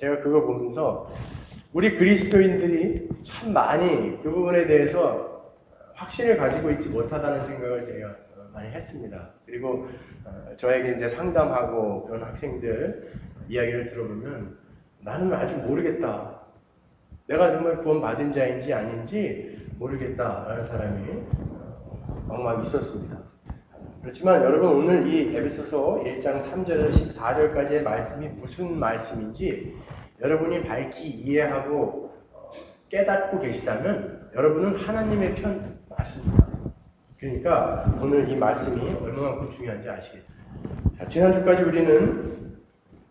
제가 그거 보면서 우리 그리스도인들이 참 많이 그 부분에 대해서 확신을 가지고 있지 못하다는 생각을 제가 많이 했습니다. 그리고 저에게 이제 상담하고 그런 학생들 이야기를 들어보면 나는 아직 모르겠다. 내가 정말 구원받은 자인지 아닌지 모르겠다라는 사람이 막 있었습니다. 그렇지만 여러분 오늘 이 에베소서 1장 3절에서 14절까지의 말씀이 무슨 말씀인지 여러분이 밝히 이해하고 깨닫고 계시다면 여러분은 하나님의 편 맞습니다. 그러니까 오늘 이 말씀이 얼마만큼 중요한지 아시겠죠? 지난주까지 우리는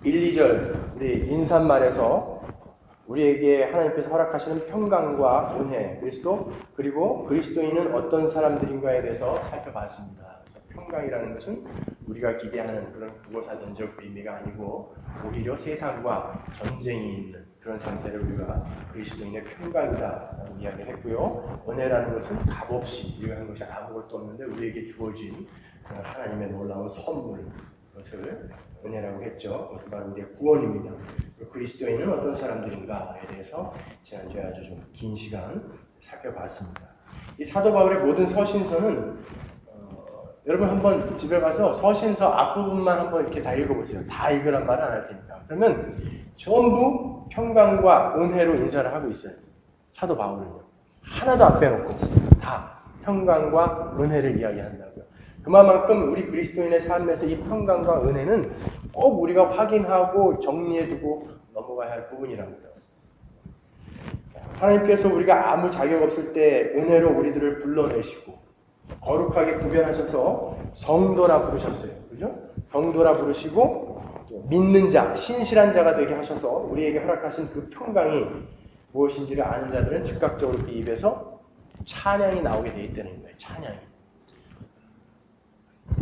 1, 2절 우리 인사말에서 우리에게 하나님께서 허락하시는 평강과 은혜, 그리스도 그리고 그리스도인은 어떤 사람들인가에 대해서 살펴봤습니다. 평강이라는 것은 우리가 기대하는 그런 국어사전적 의미가 아니고 오히려 세상과 전쟁이 있는 그런 상태를 우리가 그리스도인의 평강이다라고 이야기를 했고요. 은혜라는 것은 값없이 우리가 한 것이 아무것도 없는데 우리에게 주어진 하나님의 놀라운 선물, 그것을 은혜라고 했죠. 그것은 바로 우리의 구원입니다. 그리스도인은 어떤 사람들인가에 대해서 지난주에 아주 좀 긴 시간 살펴봤습니다. 이 사도 바울의 모든 서신서는 여러분 한번 집에 가서 서신서 앞부분만 한번 이렇게 다 읽어보세요. 다 읽으란 말은 안 할 테니까. 그러면 전부 평강과 은혜로 인사를 하고 있어요. 사도 바울은요. 하나도 안 빼놓고 다 평강과 은혜를 이야기한다고요. 그만큼 우리 그리스도인의 삶에서 이 평강과 은혜는 꼭 우리가 확인하고 정리해두고 넘어가야 할 부분이라고요. 하나님께서 우리가 아무 자격 없을 때 은혜로 우리들을 불러내시고 거룩하게 구별하셔서 성도라 부르셨어요. 그죠? 성도라 부르시고 믿는 자, 신실한 자가 되게 하셔서 우리에게 허락하신 그 평강이 무엇인지를 아는 자들은 즉각적으로 그 입에서 찬양이 나오게 돼 있다는 거예요. 찬양이.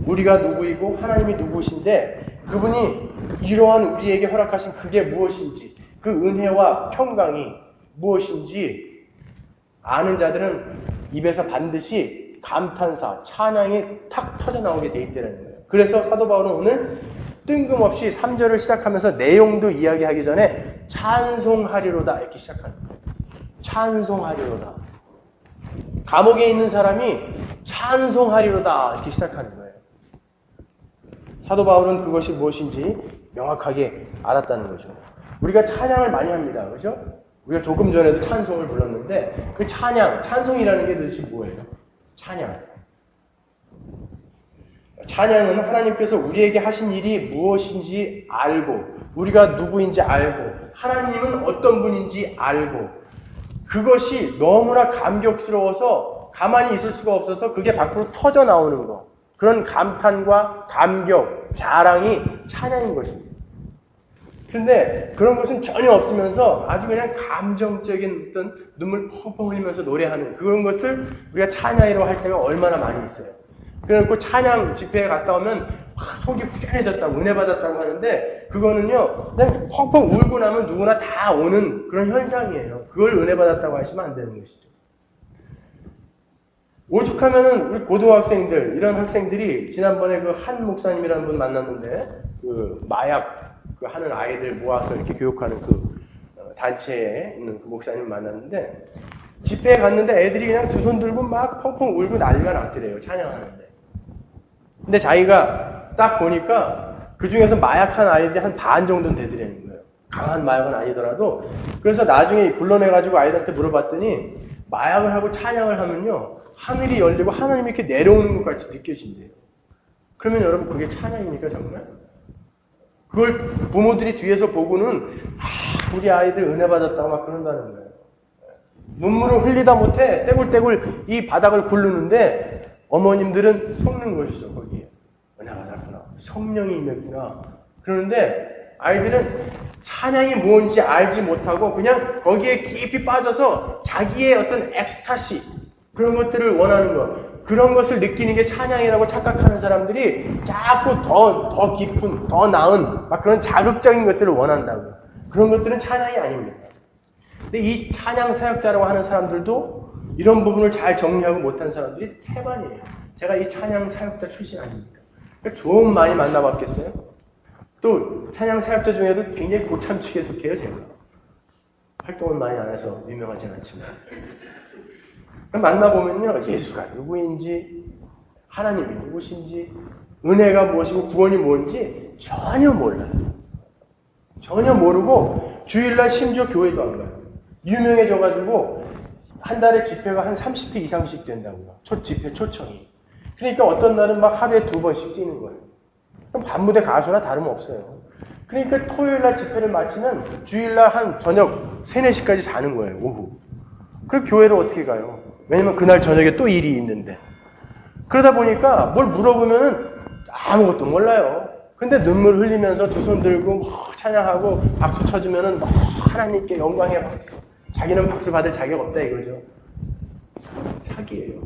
우리가 누구이고 하나님이 누구신데 그분이 이러한 우리에게 허락하신 그게 무엇인지 그 은혜와 평강이 무엇인지 아는 자들은 입에서 반드시 감탄사, 찬양이 탁 터져나오게 돼 있다는 거예요. 그래서 사도 바울은 오늘 뜬금없이 3절을 시작하면서 내용도 이야기하기 전에 찬송하리로다 이렇게 시작하는 거예요. 찬송하리로다. 감옥에 있는 사람이 찬송하리로다 이렇게 시작하는 거예요. 사도 바울은 그것이 무엇인지 명확하게 알았다는 거죠. 우리가 찬양을 많이 합니다. 그죠? 우리가 조금 전에도 찬송을 불렀는데 그 찬송이라는 게 도대체 뭐예요? 찬양은 하나님께서 우리에게 하신 일이 무엇인지 알고 우리가 누구인지 알고 하나님은 어떤 분인지 알고 그것이 너무나 감격스러워서 가만히 있을 수가 없어서 그게 밖으로 터져 나오는 거. 그런 감탄과 감격, 자랑이 찬양인 것입니다. 그런데 그런 것은 전혀 없으면서 아주 그냥 감정적인 어떤 눈물 펑펑 흘리면서 노래하는 그런 것을 우리가 찬양이라고 할 때가 얼마나 많이 있어요. 그래놓고 찬양 집회에 갔다 오면 속이 후련해졌다고 은혜 받았다고 하는데 그거는요 그냥 펑펑 울고 나면 누구나 다 오는 그런 현상이에요. 그걸 은혜 받았다고 하시면 안 되는 것이죠. 오죽하면은 우리 고등학생들 이런 학생들이 지난번에 그 한 목사님이라는 분 만났는데 그 마약 그 하는 아이들 모아서 이렇게 교육하는 그 단체에 있는 그 목사님 만났는데 집회에 갔는데 애들이 그냥 두 손 들고 막 펑펑 울고 난리가 났더래요. 찬양하는데. 근데 자기가 딱 보니까 그 중에서 마약한 아이들이 한 반 정도는 되더라는 거예요. 강한 마약은 아니더라도. 그래서 나중에 불러내가지고 아이들한테 물어봤더니 마약을 하고 찬양을 하면요 하늘이 열리고 하나님이 이렇게 내려오는 것 같이 느껴진대요. 그러면 여러분 그게 찬양입니까 정말? 그걸 부모들이 뒤에서 보고는 우리 아이들 은혜 받았다고 막 그런다는 거예요. 눈물을 흘리다 못해 떼굴떼굴 이 바닥을 굴르는데 어머님들은 속는 것이죠. 거기에 은혜 받았구나. 성령이 임했구나. 그러는데 아이들은 찬양이 뭔지 알지 못하고 그냥 거기에 깊이 빠져서 자기의 어떤 엑스타시 그런 것들을 원하는 것 그런 것을 느끼는 게 찬양이라고 착각하는 사람들이 자꾸 더 깊은, 더 나은 막 그런 자극적인 것들을 원한다고요. 그런 것들은 찬양이 아닙니다. 근데 이 찬양 사역자라고 하는 사람들도 이런 부분을 잘 정리하고 못한 사람들이 태반이에요. 제가 이 찬양 사역자 출신 아닙니까? 그러니까 좀 많이 만나봤겠어요? 또 찬양 사역자 중에도 굉장히 고참축에 속해요, 제가. 활동은 많이 안 해서 유명하진 않지만. 만나보면요, 예수가 누구인지, 하나님이 누구신지, 은혜가 무엇이고 구원이 뭔지 전혀 몰라요. 전혀 모르고 주일날 심지어 교회도 안 가요. 유명해져가지고 한 달에 집회가 한 30회 이상씩 된다고요. 집회 초청이. 그러니까 어떤 날은 막 하루에 2번씩 뛰는 거예요. 그럼 밤무대 가수나 다름없어요. 그러니까 토요일날 집회를 마치면 주일날 한 저녁 3, 4시까지 자는 거예요. 오후. 그럼 교회를 어떻게 가요? 왜냐면 그날 저녁에 또 일이 있는데. 그러다 보니까 뭘 물어보면은 아무것도 몰라요. 근데 눈물 흘리면서 두 손 들고 막 찬양하고 박수 쳐주면은 막 하나님께 영광의 박수. 자기는 박수 받을 자격 없다 이거죠. 사기예요.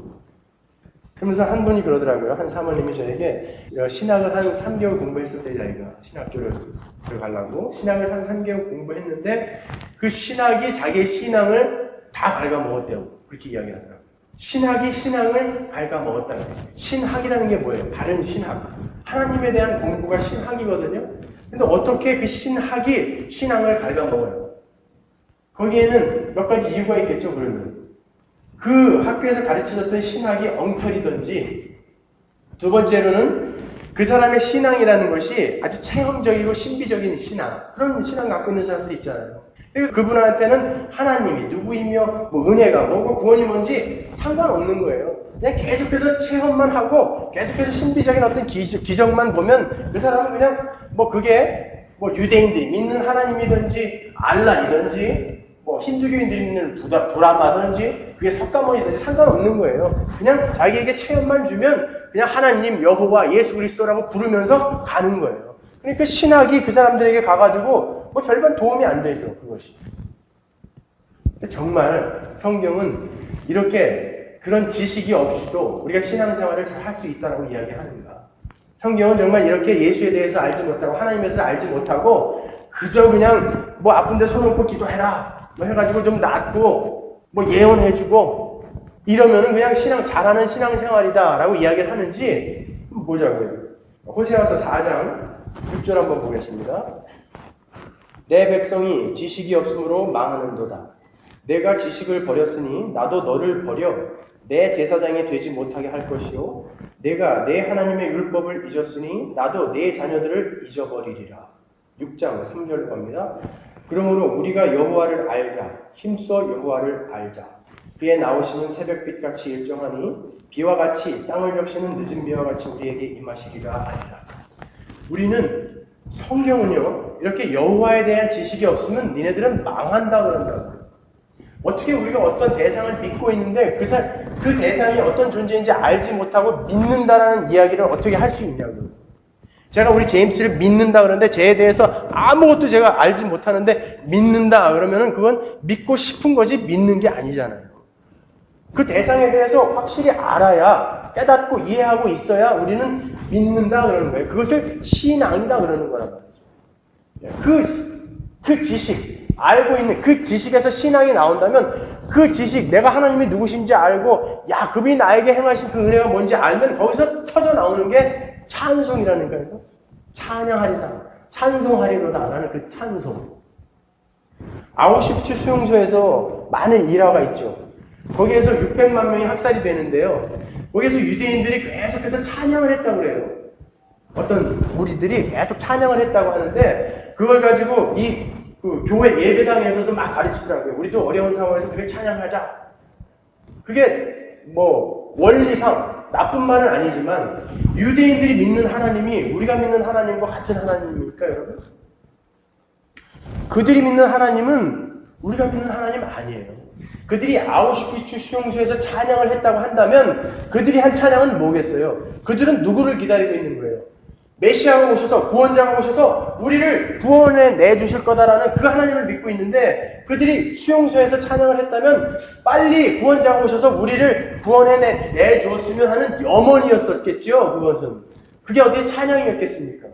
그러면서 한 분이 그러더라고요. 한 사모님이 저에게 신학을 한 3개월 공부했을 때 자기가 신학교를 가려고 신학을 한 3개월 공부했는데 그 신학이 자기의 신앙을 다 갉아먹었대요. 그렇게 이야기하더라고요. 신학이 신앙을 갉아먹었다는 거예요. 신학이라는 게 뭐예요? 다른 신학. 하나님에 대한 공부가 신학이거든요. 근데 어떻게 그 신학이 신앙을 갉아먹어요? 거기에는 몇 가지 이유가 있겠죠, 그러면. 그 학교에서 가르쳐줬던 신학이 엉터리든지, 두 번째로는 그 사람의 신앙이라는 것이 아주 체험적이고 신비적인 신앙, 그런 신앙 갖고 있는 사람들이 있잖아요. 그리고 그분한테는 하나님이 누구이며 뭐 은혜가 뭐고 구원이 뭔지 상관없는 거예요. 그냥 계속해서 체험만 하고 계속해서 신비적인 어떤 기적만 보면 그 사람은 그냥 뭐 그게 뭐 유대인들이 믿는 하나님이든지 알라이든지 뭐 힌두교인들이 믿는 브라마든지 그게 석가모니든지 상관없는 거예요. 그냥 자기에게 체험만 주면 그냥 하나님, 여호와, 예수 그리스도라고 부르면서 가는 거예요. 그러니까 신학이 그 사람들에게 가가지고 뭐 별반 도움이 안 되죠, 그것이. 근데 정말 성경은 이렇게 그런 지식이 없이도 우리가 신앙생활을 잘 할 수 있다라고 이야기하는가. 성경은 정말 이렇게 예수에 대해서 알지 못하고 하나님에 대해서 알지 못하고 그저 그냥 뭐 아픈데 손 얹고 기도해라 뭐 해가지고 좀 낫고 뭐 예언해주고 이러면은 그냥 잘하는 신앙생활이다라고 이야기를 하는지 보자고요. 호세아서 4장 6절 한번 보겠습니다. 내 백성이 지식이 없으므로 망하는도다. 내가 지식을 버렸으니 나도 너를 버려 내 제사장이 되지 못하게 할 것이요 내가 내 하나님의 율법을 잊었으니 나도 내 자녀들을 잊어버리리라. 6장 3절로 갑니다. 그러므로 우리가 여호와를 알자. 힘써 여호와를 알자. 그의 나오심은 새벽빛같이 일정하니 비와 같이 땅을 적시는 늦은 비와 같이 우리에게 임하시리라 하리라. 우리는 성경은요 이렇게 여호와에 대한 지식이 없으면 니네들은 망한다 그런다고요. 어떻게 우리가 어떤 대상을 믿고 있는데 그 대상이 어떤 존재인지 알지 못하고 믿는다라는 이야기를 어떻게 할 수 있냐고요. 제가 우리 제임스를 믿는다 그러는데 쟤에 대해서 아무것도 제가 알지 못하는데 믿는다 그러면은 그건 믿고 싶은 거지 믿는 게 아니잖아요. 그 대상에 대해서 확실히 알아야 깨닫고 이해하고 있어야 우리는 믿는다 그러는 거예요. 그것을 신앙이다 그러는 거란 말이죠. 그 지식, 알고 있는 그 지식에서 신앙이 나온다면 그 지식, 내가 하나님이 누구신지 알고 야, 그분이 나에게 행하신 그 은혜가 뭔지 알면 거기서 터져 나오는 게 찬송이라는 거예요. 찬양하리다, 찬송하리로다 라는 그 찬송. 아우슈비츠 수용소에서 많은 일화가 있죠. 거기에서 600만 명이 학살이 되는데요. 거기에서 유대인들이 계속해서 찬양을 했다고 그래요. 어떤 무리들이 계속 찬양을 했다고 하는데 그걸 가지고 그 교회 예배당에서도 막 가르치더라고요. 우리도 어려운 상황에서 그렇게 찬양하자. 그게 뭐 원리상 나쁜 말은 아니지만 유대인들이 믿는 하나님이 우리가 믿는 하나님과 같은 하나님입니까, 여러분? 그들이 믿는 하나님은 우리가 믿는 하나님 아니에요. 그들이 아우슈비츠 수용소에서 찬양을 했다고 한다면 그들이 한 찬양은 뭐겠어요? 그들은 누구를 기다리고 있는 거예요? 메시아가 오셔서, 구원자가 오셔서 우리를 구원해 내주실 거다라는 그 하나님을 믿고 있는데 그들이 수용소에서 찬양을 했다면 빨리 구원자가 오셔서 우리를 구원해 내주었으면 하는 염원이었었겠지요. 그것은. 그게 어디에 찬양이었겠습니까?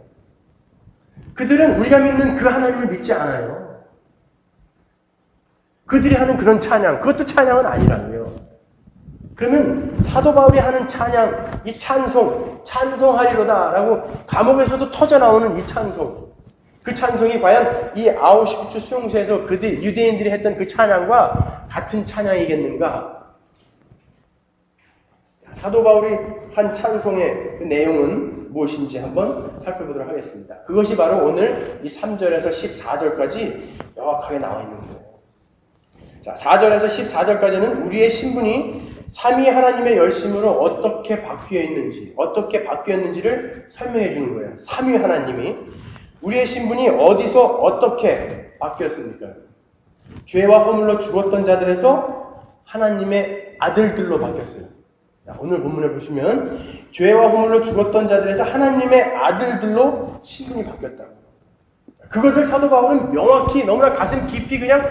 그들은 우리가 믿는 그 하나님을 믿지 않아요. 그들이 하는 그런 찬양, 그것도 찬양은 아니라고요. 그러면 사도 바울이 하는 찬양, 이 찬송하리로다 라고 감옥에서도 터져 나오는 이 찬송, 그 찬송이 과연 이 아우슈비츠 수용소에서 그들 유대인들이 했던 그 찬양과 같은 찬양이겠는가? 사도 바울이 한 찬송의 그 내용은 무엇인지 한번 살펴보도록 하겠습니다. 그것이 바로 오늘 이 3절에서 14절까지 명확하게 나와 있는 거예요. 자, 4절에서 14절까지는 우리의 신분이 삼위 하나님의 열심으로 어떻게 바뀌었는지를 설명해 주는 거예요. 삼위 하나님이 우리의 신분이 어디서 어떻게 바뀌었습니까? 죄와 허물로 죽었던 자들에서 하나님의 아들들로 바뀌었어요. 자, 오늘 본문에 보시면 죄와 허물로 죽었던 자들에서 하나님의 아들들로 신분이 바뀌었다고. 그것을 사도 바울은 명확히 너무나 가슴 깊이 그냥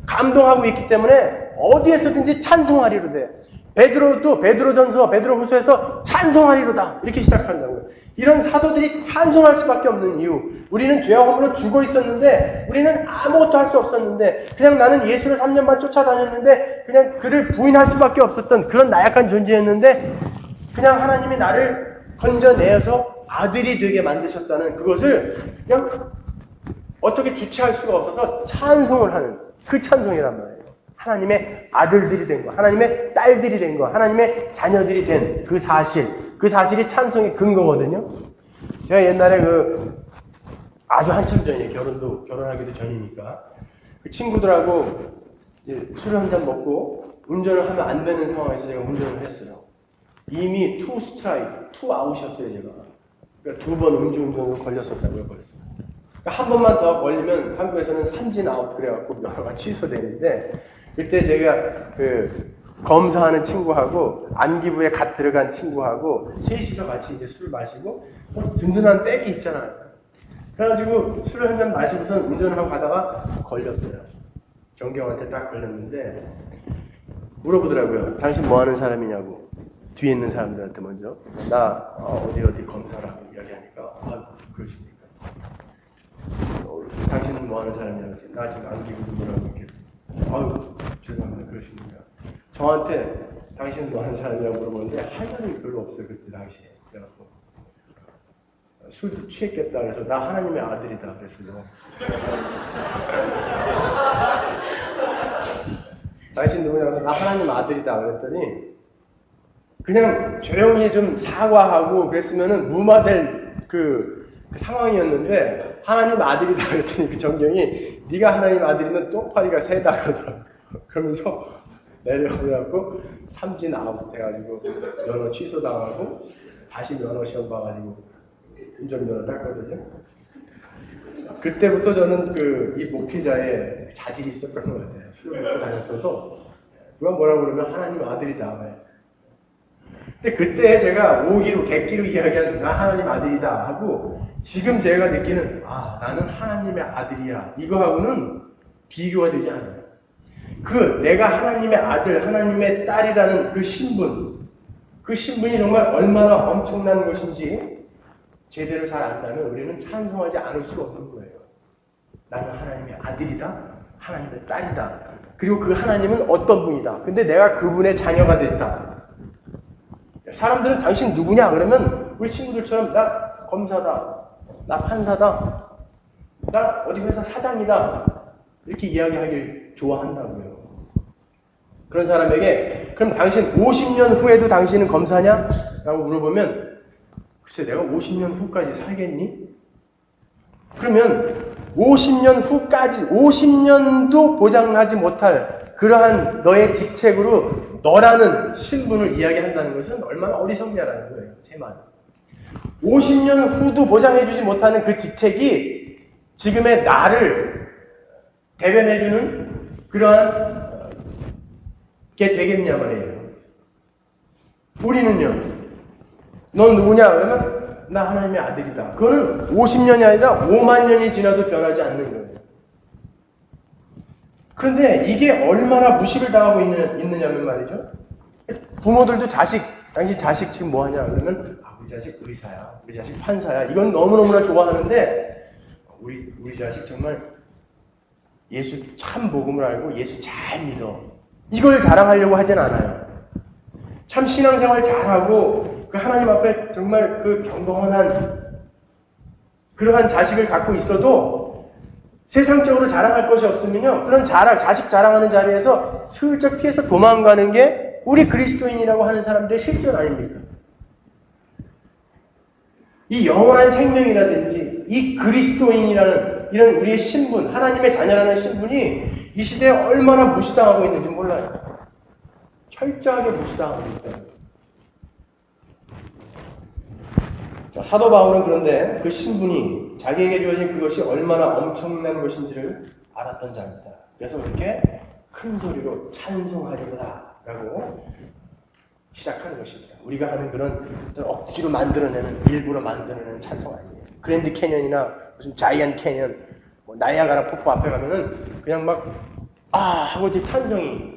감동하고 있기 때문에 어디에서든지 찬송하리로 돼. 베드로전서, 베드로후서에서 찬송하리로다 이렇게 시작한다고요. 이런 사도들이 찬송할 수밖에 없는 이유. 우리는 죄와 허물로 죽어 있었는데, 우리는 아무것도 할 수 없었는데, 그냥 나는 예수를 3년 반 쫓아다녔는데, 그냥 그를 부인할 수밖에 없었던 그런 나약한 존재였는데, 그냥 하나님이 나를 건져내어서 아들이 되게 만드셨다는 그것을 그냥 어떻게 주체할 수가 없어서 찬송을 하는 그 찬송이란 말이에요. 하나님의 아들들이 된 거, 하나님의 딸들이 된 거, 하나님의 자녀들이 된 그 사실이 찬송의 근거거든요. 제가 옛날에 아주 한참 전에 결혼하기도 전이니까 그 친구들하고 이제 술을 한 잔 먹고 운전을 하면 안 되는 상황에서 제가 운전을 했어요. 이미 2 아웃이었어요, 제가. 그러니까 2번 음주운전으로 걸렸었다고요, 벌써. 그러니까 한 번만 더 걸리면 한국에서는 3진 아웃 그래갖고 면허가 취소되는데, 그때 제가 검사하는 친구하고 안기부에 갓 들어간 친구하고 셋이서 같이 이제 술을 마시고 든든한 백이 있잖아요. 그래가지고 술을 한 잔 마시고선 운전을 하고 가다가 걸렸어요. 정경한테 딱 걸렸는데 물어보더라고요. 당신 뭐 하는 사람이냐고. 뒤에 있는 사람들한테 먼저. 나 어디 검사라고 이야기하니까 그러십니까? 당신은 뭐 하는 사람이냐고. 나 지금 안기부도 뭐라고 이렇게. 죄송합니다. 그러십니까? 저한테 당신은 뭐 하는 사람이라고 물어보는데 할 말이 별로 없어요. 그때 당시에. 그래갖고 술도 취했겠다 그래서 나 하나님의 아들이다 그랬어요. 당신 누구냐고 나 하나님 아들이다 그랬더니 그냥 조용히 좀 사과하고 그랬으면은 무마될 그 상황이었는데 하나님 아들이다 그랬더니 그 정경이 네가 하나님 아들이면 똥파리가 새다 그러더라고요. 그러면서 내려오려고 3진 아웃 해가지고 면허 취소당하고 다시 면허 시험 봐가지고 운전면허 땄거든요. 그때부터 저는 이 목회자의 자질이 있었던 것 같아요. 술을 먹고 다녔어도 누가 뭐라고 그러면 하나님 아들이다. 근데 그때 제가 오기로 객기로 이야기한 나 하나님 아들이다 하고 지금 제가 느끼는 나는 하나님의 아들이야 이거하고는 비교가 되지 않아요. 내가 하나님의 아들, 하나님의 딸이라는 그 신분이 정말 얼마나 엄청난 것인지 제대로 잘 안다면 우리는 찬송하지 않을 수 없는 거예요. 나는 하나님의 아들이다, 하나님의 딸이다. 그리고 그 하나님은 어떤 분이다. 근데 내가 그분의 자녀가 됐다. 사람들은 당신 누구냐? 그러면 우리 친구들처럼 나 검사다, 나 판사다, 나 어디 회사 사장이다. 이렇게 이야기하길 좋아한다고요. 그런 사람에게 그럼 당신 50년 후에도 당신은 검사냐? 라고 물어보면 글쎄 내가 50년 후까지 살겠니? 그러면 50년 후까지 50년도 보장하지 못할 그러한 너의 직책으로 너라는 신분을 이야기한다는 것은 얼마나 어리석냐라는 거예요. 제 말. 50년 후도 보장해주지 못하는 그 직책이 지금의 나를 대변해주는 그러한 게 되겠냐 말이에요. 우리는요. 넌 누구냐? 그러면 나 하나님의 아들이다. 그거는 50년이 아니라 5만 년이 지나도 변하지 않는 거예요. 그런데 이게 얼마나 무시를 당하고 있느냐면 말이죠. 부모들도 당신 자식 지금 뭐 하냐? 그러면 우리 자식 의사야. 우리 자식 판사야. 이건 너무너무나 좋아하는데 우리 자식 정말 예수 참 복음을 알고 예수 잘 믿어. 이걸 자랑하려고 하진 않아요. 참 신앙생활 잘하고 그 하나님 앞에 정말 그 경건한 그러한 자식을 갖고 있어도 세상적으로 자랑할 것이 없으면요, 그런 자식 자랑하는 자리에서 슬쩍 피해서 도망가는 게 우리 그리스도인이라고 하는 사람들의 실존 아닙니까? 이 영원한 생명이라든지 이 그리스도인이라는 이런 우리의 신분, 하나님의 자녀라는 신분이 이 시대에 얼마나 무시당하고 있는지 몰라요. 철저하게 무시당하고 있다. 자, 사도 바울은 그런데 그 신분이 자기에게 주어진 그것이 얼마나 엄청난 것인지를 알았던 자입니다. 그래서 그렇게 큰 소리로 찬송하려다 라고 시작하는 것입니다. 우리가 하는 그런 억지로 만들어내는, 일부러 만들어내는 찬송 아니에요. 그랜드 캐년이나 무슨 자이언 캐년, 뭐 나이아가라 폭포 앞에 가면은 그냥 막 하고 이제 탄성이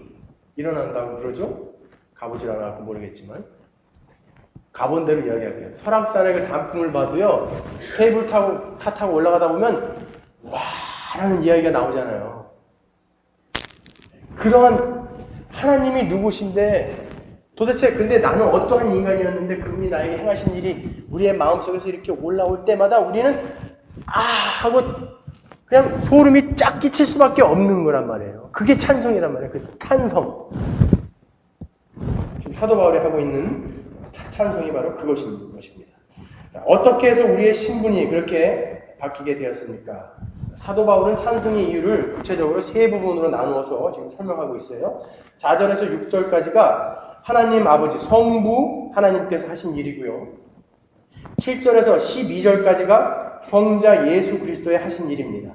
일어난다고 그러죠? 가보질 않아서 모르겠지만 가본 대로 이야기할게요. 설악산의 그 단풍을 봐도요, 케이블 타고 올라가다 보면 와 라는 이야기가 나오잖아요. 그러한 하나님이 누구신데 도대체 근데 나는 어떠한 인간이었는데 그분이 나에게 행하신 일이 우리의 마음속에서 이렇게 올라올 때마다 우리는 하고 그냥 소름이 쫙 끼칠 수밖에 없는 거란 말이에요. 그게 찬송이란 말이에요. 그 탄성. 지금 사도 바울이 하고 있는 찬송이 바로 그것인 것입니다. 어떻게 해서 우리의 신분이 그렇게 바뀌게 되었습니까? 사도 바울은 찬송의 이유를 구체적으로 세 부분으로 나누어서 지금 설명하고 있어요. 4절에서 6절까지가 하나님 아버지 성부 하나님께서 하신 일이고요. 7절에서 12절까지가 성자 예수 그리스도의 하신 일입니다.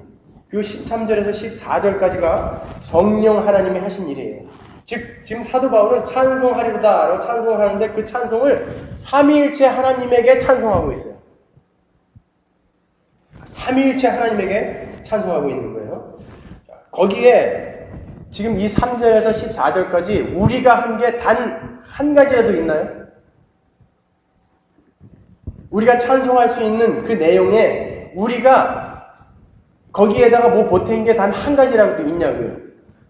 그리고 13절에서 14절까지가 성령 하나님이 하신 일이에요. 즉 지금 사도 바울은 찬송하리로다라고 찬송을 하는데 그 찬송을 삼위일체 하나님에게 찬송하고 있어요. 삼위일체 하나님에게 찬송하고 있는 거예요. 거기에 지금 이 3절에서 14절까지 우리가 한 게 단 한 가지라도 있나요? 우리가 찬송할 수 있는 그 내용에 우리가 거기에다가 뭐 보탠 게 단 한 가지라도 있냐고요?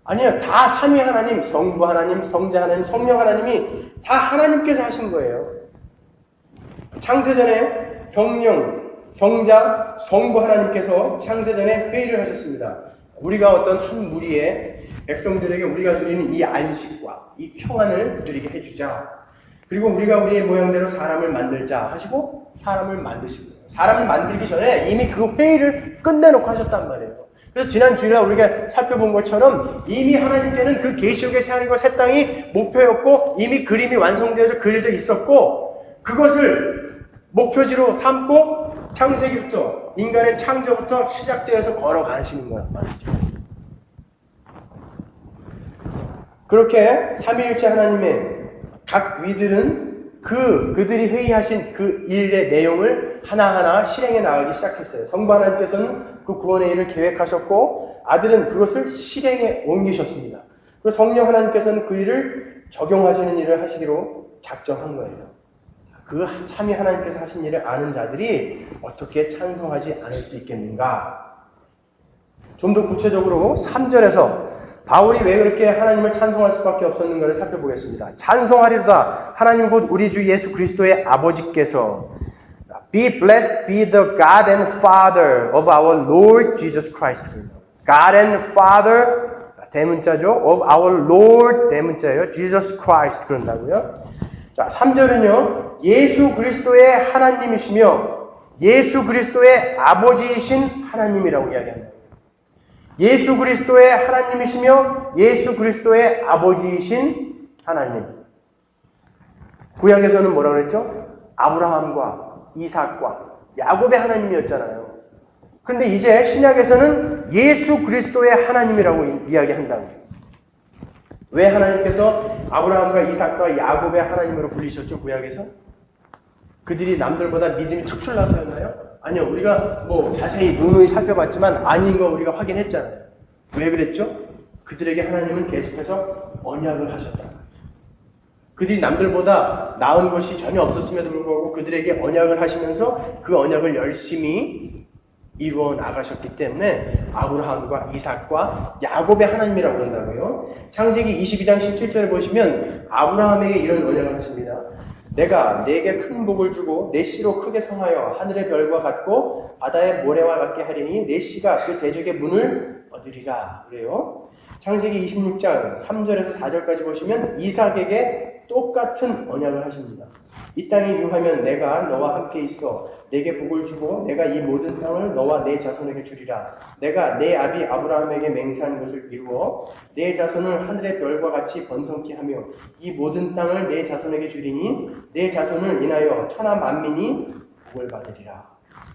아니요. 다 삼위 하나님, 성부 하나님, 성자 하나님, 성령 하나님이 다 하나님께서 하신 거예요. 창세전에 성령, 성자, 성부 하나님께서 창세전에 회의를 하셨습니다. 우리가 어떤 한 무리의 백성들에게 우리가 누리는 이 안식과 이 평안을 누리게 해주자. 그리고 우리가 우리의 모양대로 사람을 만들자 하시고 사람을 만드시고 사람을 만들기 전에 이미 그 회의를 끝내놓고 하셨단 말이에요. 그래서 지난 주일날 우리가 살펴본 것처럼 이미 하나님께는 그 계시록의 새하늘과 새 땅이 목표였고 이미 그림이 완성되어서 그려져 있었고 그것을 목표지로 삼고 창세기부터 인간의 창조부터 시작되어서 걸어가시는 거란 말이죠. 그렇게 삼위일체 하나님의 각 위들은 그들이 회의하신 그 일의 내용을 하나하나 실행해 나가기 시작했어요. 성부 하나님께서는 그 구원의 일을 계획하셨고 아들은 그것을 실행에 옮기셨습니다. 그리고 성령 하나님께서는 그 일을 적용하시는 일을 하시기로 작정한 거예요. 그 삼위 하나님께서 하신 일을 아는 자들이 어떻게 찬송하지 않을 수 있겠는가? 좀 더 구체적으로 3절에서 바울이 왜 그렇게 하나님을 찬송할 수밖에 없었는가를 살펴보겠습니다. 찬송하리로다 하나님 곧 우리 주 예수 그리스도의 아버지께서 Be blessed be the God and Father of our Lord Jesus Christ. God and Father 대문자죠. Of our Lord 대문자예요. Jesus Christ 그런다고요. 자, 3절은요. 예수 그리스도의 하나님이시며 예수 그리스도의 아버지이신 하나님이라고 이야기합니다. 예수 그리스도의 하나님이시며 예수 그리스도의 아버지이신 하나님. 구약에서는 뭐라고 그랬죠? 아브라함과 이삭과 야곱의 하나님이었잖아요. 그런데 이제 신약에서는 예수 그리스도의 하나님이라고 이야기한다고. 왜 하나님께서 아브라함과 이삭과 야곱의 하나님으로 불리셨죠? 구약에서? 그들이 남들보다 믿음이 특출나서였나요? 아니요. 우리가 뭐 자세히 누누이 살펴봤지만 아닌 거 우리가 확인했잖아요. 왜 그랬죠? 그들에게 하나님은 계속해서 언약을 하셨다. 그들이 남들보다 나은 것이 전혀 없었음에도 불구하고 그들에게 언약을 하시면서 그 언약을 열심히 이루어 나가셨기 때문에 아브라함과 이삭과 야곱의 하나님이라고 그런다고요. 창세기 22장 17절에 보시면 아브라함에게 이런 언약을 하십니다. 내가 네게 큰 복을 주고 내 씨로 크게 성하여 하늘의 별과 같고 바다의 모래와 같게 하리니 내 씨가 그 대적의 문을 얻으리라. 그래요. 창세기 26장 3절에서 4절까지 보시면 이삭에게 똑같은 언약을 하십니다. 이 땅에 유하면 내가 너와 함께 있어 내게 복을 주고 내가 이 모든 땅을 너와 내 자손에게 주리라. 내가 내 아비 아브라함에게 맹세한 것을 이루어 내 자손을 하늘의 별과 같이 번성케 하며 이 모든 땅을 내 자손에게 주리니 내 자손을 인하여 천하 만민이 복을 받으리라.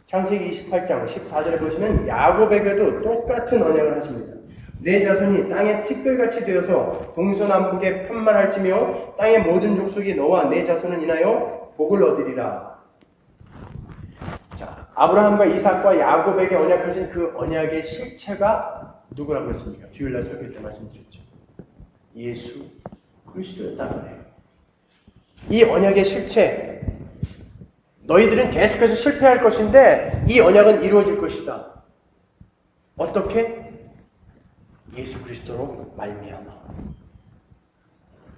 창세기 28장 14절에 보시면 야곱에게도 똑같은 언약을 하십니다. 내 자손이 땅의 티끌같이 되어서 동서남북에 편만할지며 땅의 모든 족속이 너와 내 자손을 인하여 복을 얻으리라. 자, 아브라함과 이삭과 야곱에게 언약하신 그 언약의 실체가 누구라고 했습니까? 주일날 설교 때 말씀드렸죠. 예수 그리스도였다는 거예요. 이 언약의 실체, 너희들은 계속해서 실패할 것인데 이 언약은 이루어질 것이다. 어떻게? 예수 그리스도로 말미암아.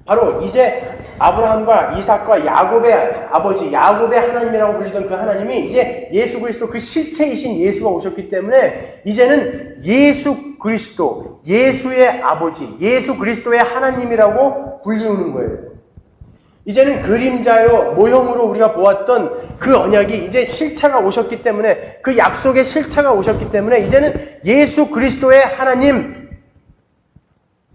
바로 이제 아브라함과 이삭과 야곱의 아버지, 야곱의 하나님이라고 불리던 그 하나님이 이제 예수 그리스도 그 실체이신 예수가 오셨기 때문에 이제는 예수 그리스도, 예수의 아버지, 예수 그리스도의 하나님이라고 불리우는 거예요. 이제는 그림자요, 모형으로 우리가 보았던 그 언약이 이제 실체가 오셨기 때문에, 그 약속의 실체가 오셨기 때문에 이제는 예수 그리스도의 하나님,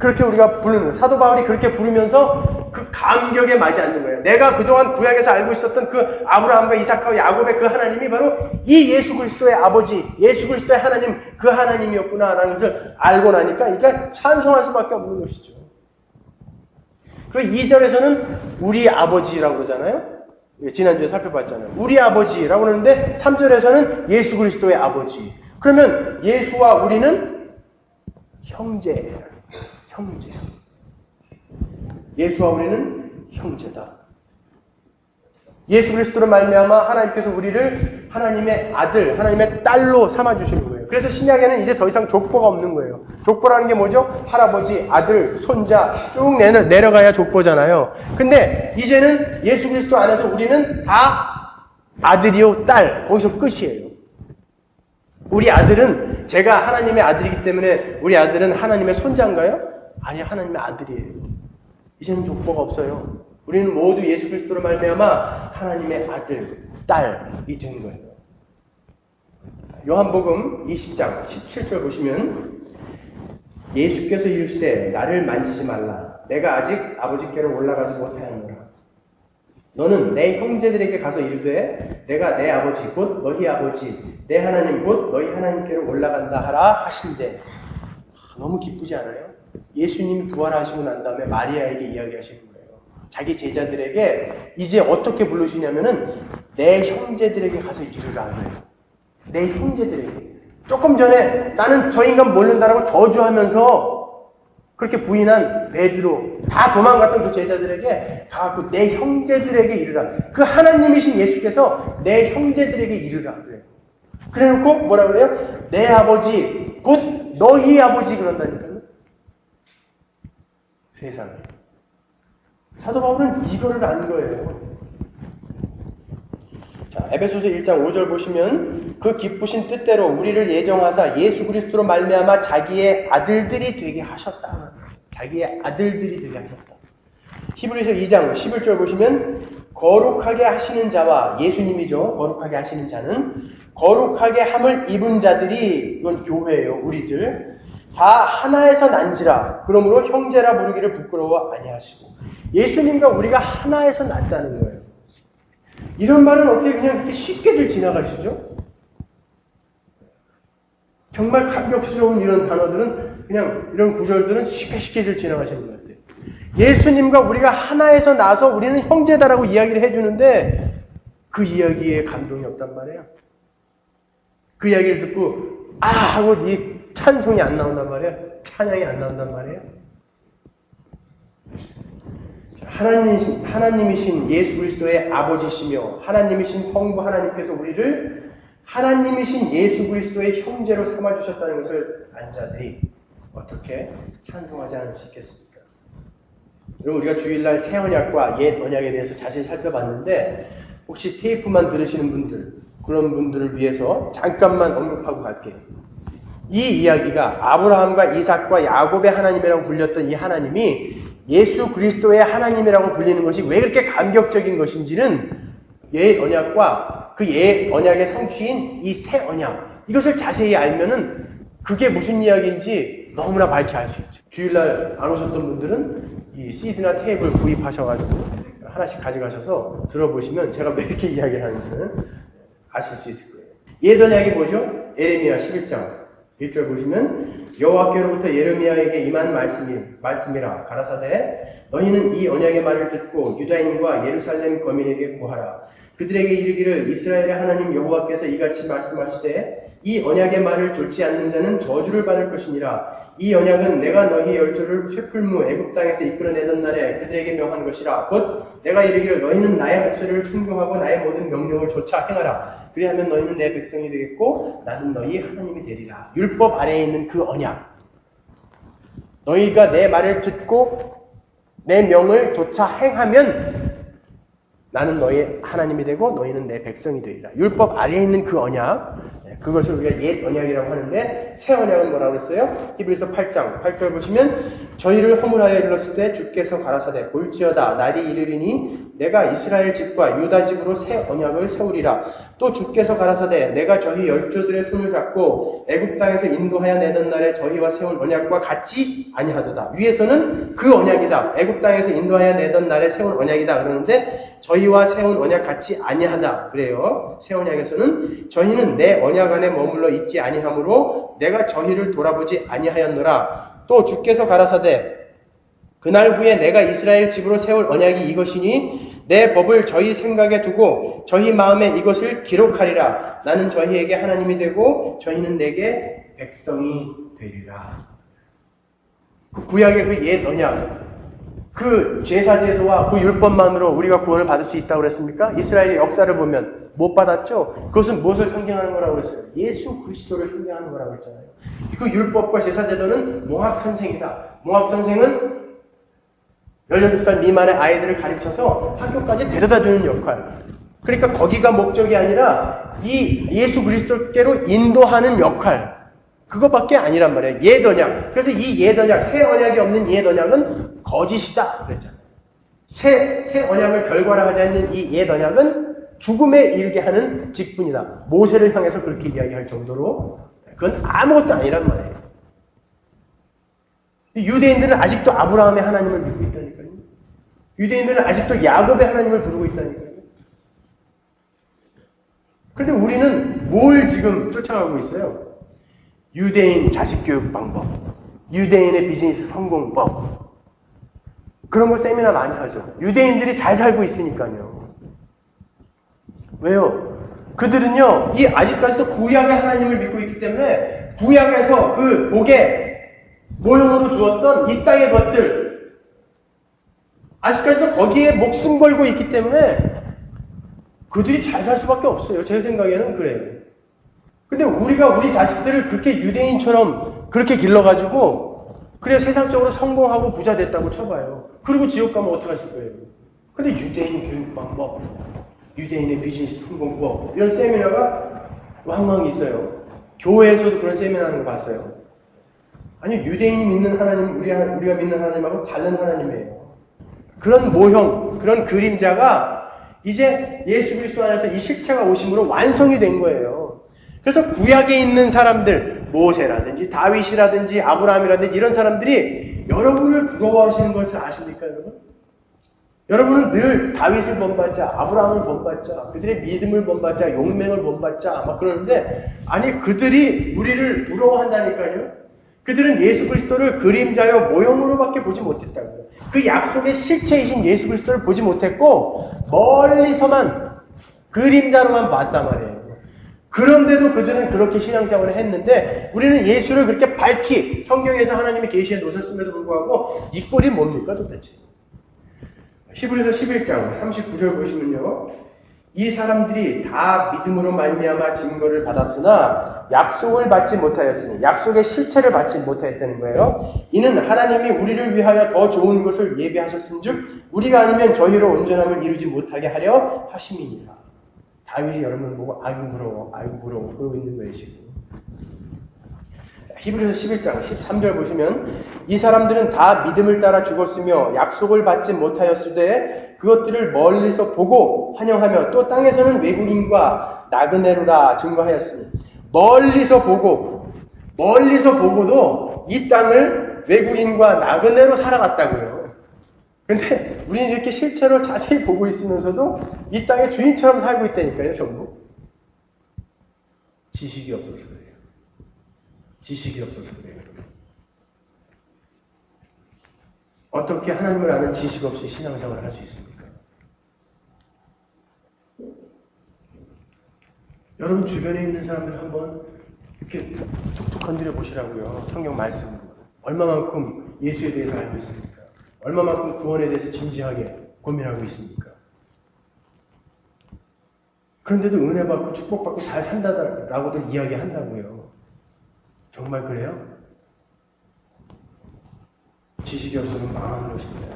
그렇게 우리가 부르는 거예요. 사도 바울이 그렇게 부르면서 그 감격에 맞지 않는 거예요. 내가 그동안 구약에서 알고 있었던 그 아브라함과 이삭과 야곱의 그 하나님이 바로 이 예수 그리스도의 아버지, 예수 그리스도의 하나님, 그 하나님이었구나라는 것을 알고 나니까 이게 찬송할 수밖에 없는 것이죠. 그리고 2절에서는 우리 아버지라고 그러잖아요. 지난주에 살펴봤잖아요. 우리 아버지라고 그러는데 3절에서는 예수 그리스도의 아버지. 그러면 예수와 우리는 형제예요. 형제. 예수와 우리는 형제다. 예수 그리스도로 말미암아 하나님께서 우리를 하나님의 아들, 하나님의 딸로 삼아주시는 거예요. 그래서 신약에는 이제 더 이상 족보가 없는 거예요. 족보라는 게 뭐죠? 할아버지, 아들, 손자 쭉 내려가야 족보잖아요. 근데 이제는 예수 그리스도 안에서 우리는 다 아들이요, 딸. 거기서 끝이에요. 우리 아들은 제가 하나님의 아들이기 때문에 우리 아들은 하나님의 손자인가요? 아니, 하나님의 아들이에요. 이제는 족보가 없어요. 우리는 모두 예수 그리스도로 말미암아 하나님의 아들, 딸이 된 거예요. 요한복음 20장 17절 보시면 예수께서 이르시되 나를 만지지 말라. 내가 아직 아버지께로 올라가지 못하였노라. 너는 내 형제들에게 가서 이르되 내가 내 아버지 곧 너희 아버지 내 하나님 곧 너희 하나님께로 올라간다 하라 하신대. 너무 기쁘지 않아요? 예수님이 부활하시고 난 다음에 마리아에게 이야기하시는 거예요. 자기 제자들에게 이제 어떻게 부르시냐면은 내 형제들에게 가서 이르라 그래요. 내 형제들에게. 조금 전에 나는 저 인간 모른다라고 저주하면서 그렇게 부인한 베드로, 다 도망갔던 그 제자들에게 가갖고 내 형제들에게 이르라. 그 하나님이신 예수께서 내 형제들에게 이르라 그래요. 그래놓고 뭐라 그래요? 내 아버지 곧 너희 아버지 그런다니까요. 세상에. 사도 바울은 이거를 안 거예요. 자, 에베소서 1장 5절 보시면 그 기쁘신 뜻대로 우리를 예정하사 예수 그리스도로 말미암아 자기의 아들들이 되게 하셨다. 자기의 아들들이 되게 하셨다. 히브리서 2장 11절 보시면 거룩하게 하시는 자와 예수님이죠. 거룩하게 하시는 자는 거룩하게 함을 입은 자들이, 이건 교회예요. 우리들 다 하나에서 난지라. 그러므로 형제라 부르기를 부끄러워 아니하시고. 예수님과 우리가 하나에서 났다는 거예요. 이런 말은 어떻게 그냥 그렇게 쉽게들 지나가시죠? 정말 감격스러운 이런 단어들은 그냥 이런 구절들은 쉽게들 지나가시는 것 같아요. 예수님과 우리가 하나에서 나서 우리는 형제다라고 이야기를 해주는데 그 이야기에 감동이 없단 말이에요. 그 이야기를 듣고 아 하고 이 찬송이 안 나온단 말이에요. 찬양이 안 나온단 말이에요. 하나님이신 예수 그리스도의 아버지시며 하나님이신 성부 하나님께서 우리를 하나님이신 예수 그리스도의 형제로 삼아주셨다는 것을 안 자들이 어떻게 찬송하지 않을 수 있겠습니까? 여러분 우리가 주일날 새 언약과 옛 언약에 대해서 자세히 살펴봤는데 혹시 테이프만 들으시는 분들 그런 분들을 위해서 잠깐만 언급하고 갈게요. 이 이야기가 아브라함과 이삭과 야곱의 하나님이라고 불렸던 이 하나님이 예수 그리스도의 하나님이라고 불리는 것이 왜 그렇게 감격적인 것인지는 옛 언약과 그 옛 언약의 성취인 이 새 언약 이것을 자세히 알면은 그게 무슨 이야기인지 너무나 밝게 알 수 있죠. 주일날 안 오셨던 분들은 이 CD나 테이프를 구입하셔가지고 하나씩 가져가셔서 들어보시면 제가 왜 이렇게 이야기를 하는지는 아실 수 있을 거예요. 옛 언약이 뭐죠? 에레미야 11장 1절 보시면 여호와께로부터 예레미야에게 임한 말씀이라 가라사대 너희는 이 언약의 말을 듣고 유다인과 예루살렘 거민에게 고하라. 그들에게 이르기를 이스라엘의 하나님 여호와께서 이같이 말씀하시되 이 언약의 말을 좇지 않는 자는 저주를 받을 것이니라. 이 언약은 내가 너희 열조를 쇠풀무 애굽 땅에서 이끌어내던 날에 그들에게 명한 것이라. 곧 내가 이르기를 너희는 나의 목소리를 충성하고 나의 모든 명령을 조차 행하라. 그리하면 너희는 내 백성이 되겠고 나는 너희 하나님이 되리라. 율법 아래에 있는 그 언약. 너희가 내 말을 듣고 내 명을 조차 행하면 나는 너희 하나님이 되고 너희는 내 백성이 되리라. 율법 아래에 있는 그 언약. 그것을 우리가 옛 언약이라고 하는데 새 언약은 뭐라고 했어요? 히브리서 8장 8절 보시면 저희를 허물하여 일렀으되 주께서 가라사대 볼지어다 날이 이르리니 내가 이스라엘 집과 유다 집으로 새 언약을 세우리라. 또 주께서 가라사대 내가 저희 열조들의 손을 잡고 애굽 땅에서 인도하여 내던 날에 저희와 세운 언약과 같지 아니하도다. 위에서는 그 언약이다. 애굽 땅에서 인도하여 내던 날에 세운 언약이다 그러는데 저희와 세운 언약 같이 아니하다 그래요. 새 언약에서는 저희는 내 언약 안에 머물러 있지 아니하므로 내가 저희를 돌아보지 아니하였노라. 또 주께서 가라사대 그날 후에 내가 이스라엘 집으로 세울 언약이 이것이니 내 법을 저희 생각에 두고 저희 마음에 이것을 기록하리라. 나는 저희에게 하나님이 되고 저희는 내게 백성이 되리라. 그 구약의 그 옛 언약 그 제사제도와 그 율법만으로 우리가 구원을 받을 수 있다고 그랬습니까? 이스라엘의 역사를 보면 못 받았죠? 그것은 무엇을 상징하는 거라고 그랬어요? 예수 그리스도를 상징하는 거라고 했잖아요. 그 율법과 제사제도는 몽학 선생이다. 몽학 선생은 16살 미만의 아이들을 가르쳐서 학교까지 데려다주는 역할. 그러니까 거기가 목적이 아니라 이 예수 그리스도께로 인도하는 역할. 그것밖에 아니란 말이에요. 옛 언약. 그래서 이 옛 언약, 새 언약이 없는 옛 언약은 거짓이다 그랬잖아요. 새 언약을 결과화하지 않는 이 옛 언약은 죽음에 이르게 하는 직분이다. 모세를 향해서 그렇게 이야기할 정도로 그건 아무것도 아니란 말이에요. 유대인들은 아직도 아브라함의 하나님을 믿고 있다니까요. 유대인들은 아직도 야곱의 하나님을 부르고 있다니까요. 그런데 우리는 뭘 지금 쫓아가고 있어요? 유대인 자식교육 방법, 유대인의 비즈니스 성공법, 그런 거 세미나 많이 하죠. 유대인들이 잘 살고 있으니까요. 왜요? 그들은요, 이 아직까지도 구약의 하나님을 믿고 있기 때문에 구약에서 그 복의 모형으로 주었던 이 땅의 것들, 아직까지도 거기에 목숨 걸고 있기 때문에 그들이 잘 살 수밖에 없어요. 제 생각에는 그래요. 근데 우리가 우리 자식들을 그렇게 유대인처럼 그렇게 길러가지고 그래 세상적으로 성공하고 부자 됐다고 쳐봐요. 그리고 지옥 가면 어떡하실 거예요? 근데 유대인 교육 방법, 유대인의 비즈니스 성공법 이런 세미나가 왕왕 있어요. 교회에서도 그런 세미나 하는 거 봤어요. 아니 유대인이 믿는 하나님, 우리가 믿는 하나님하고 다른 하나님이에요. 그런 모형, 그런 그림자가 이제 예수 그리스도 안에서 이 실체가 오심으로 완성이 된 거예요. 그래서 구약에 있는 사람들, 모세라든지 다윗이라든지 아브라함이라든지 이런 사람들이 여러분을 부러워하시는 것을 아십니까, 여러분? 여러분은 늘 다윗을 본받자, 아브라함을 본받자, 그들의 믿음을 본받자, 용맹을 본받자 막 그러는데 아니 그들이 우리를 부러워한다니까요. 그들은 예수 그리스도를 그림자요 모형으로밖에 보지 못했다고요. 그 약속의 실체이신 예수 그리스도를 보지 못했고 멀리서만 그림자로만 봤단 말이에요. 그런데도 그들은 그렇게 신앙생활을 했는데 우리는 예수를 그렇게 밝히 성경에서 하나님이 계시해 놓으셨음에도 불구하고 이 꼴이 뭡니까 도대체? 히브리서 11장 39절 보시면요. 이 사람들이 다 믿음으로 말미암아 증거를 받았으나 약속을 받지 못하였으니, 약속의 실체를 받지 못하였다는 거예요. 이는 하나님이 우리를 위하여 더 좋은 것을 예비하셨은즉 우리가 아니면 저희로 온전함을 이루지 못하게 하려 하심이니라. 다윗이 여러분 보고 아이고 부러워 그러고 있는 거예요 지금. 히브리서 11장 13절 보시면 이 사람들은 다 믿음을 따라 죽었으며 약속을 받지 못하였으되 그것들을 멀리서 보고 환영하며 또 땅에서는 외국인과 나그네로라 증거하였으니, 멀리서 보고도 이 땅을 외국인과 나그네로 살아갔다고요. 그런데 우리는 이렇게 실제로 자세히 보고 있으면서도 이 땅의 주인처럼 살고 있다니까요. 전부 지식이 없어서 그래요. 지식이 없어서 그래요. 어떻게 하나님을 아는 지식 없이 신앙생활을 할 수 있습니까? 여러분 주변에 있는 사람들 한번 이렇게 툭툭 건드려 보시라고요. 성경 말씀으로. 얼마만큼 예수에 대해서 알고 있습니까? 얼마만큼 구원에 대해서 진지하게 고민하고 있습니까? 그런데도 은혜 받고 축복 받고 잘 산다라고들 이야기한다고요. 정말 그래요? 지식이 없으면 망하는 것입니다.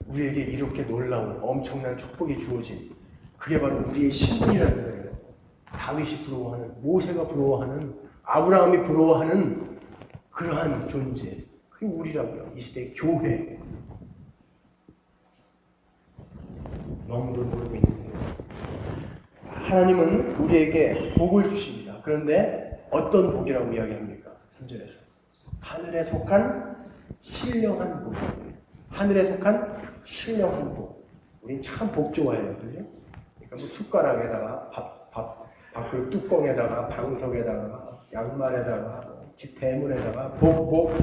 우리에게 이렇게 놀라운 엄청난 축복이 주어진, 그게 바로 우리의 신분이라는 거예요. 다윗이 부러워하는, 모세가 부러워하는, 아브라함이 부러워하는 그러한 존재. 그게 우리라고요. 이 시대의 교회. 너무도 모르고 있는 거예요. 하나님은 우리에게 복을 주십니다. 그런데 어떤 복이라고 이야기합니까? 3절에서. 하늘에 속한 신령한 복. 하늘에 속한 신령한 복. 우린 참 복 좋아해요. 그죠? 그러니까 뭐 숟가락에다가 밥그릇 뚜껑에다가 방석에다가 양말에다가 집 대문에다가 복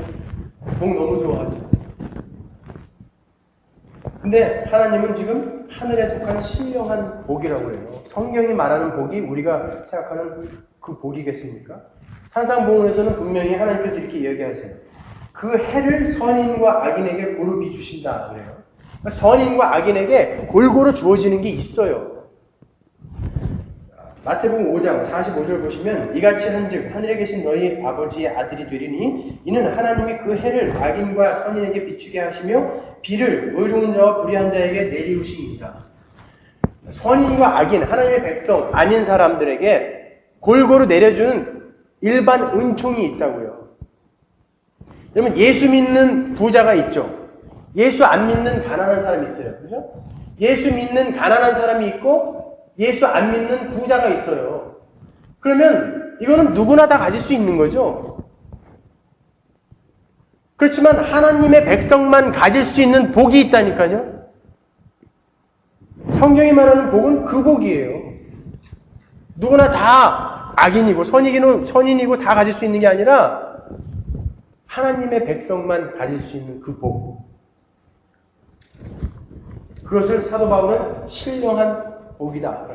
너무 좋아하죠. 근데 하나님은 지금 하늘에 속한 신령한 복이라고 해요. 성경이 말하는 복이 우리가 생각하는 그 복이겠습니까? 산상복음에서는 분명히 하나님께서 이렇게 이야기하세요. 그 해를 선인과 악인에게 고루 주신다 그래요. 그러니까 선인과 악인에게 골고루 주어지는 게 있어요. 마태복음 5장 45절 보시면 이같이 한즉 하늘에 계신 너희 아버지의 아들이 되리니 이는 하나님이 그 해를 악인과 선인에게 비추게 하시며 비를 의로운 자와 불의한 자에게 내리우심이니라. 선인과 악인, 하나님의 백성 아닌 사람들에게 골고루 내려주는 일반 은총이 있다고요. 여러분 예수 믿는 부자가 있죠. 예수 안 믿는 가난한 사람이 있어요. 그죠? 예수 믿는 가난한 사람이 있고 예수 안 믿는 부자가 있어요. 그러면 이거는 누구나 다 가질 수 있는 거죠. 그렇지만 하나님의 백성만 가질 수 있는 복이 있다니까요. 성경이 말하는 복은 그 복이에요. 누구나 다 악인이고 선인이고 다 가질 수 있는 게 아니라 하나님의 백성만 가질 수 있는 그 복. 그것을 사도 바울은 신령한 복이다.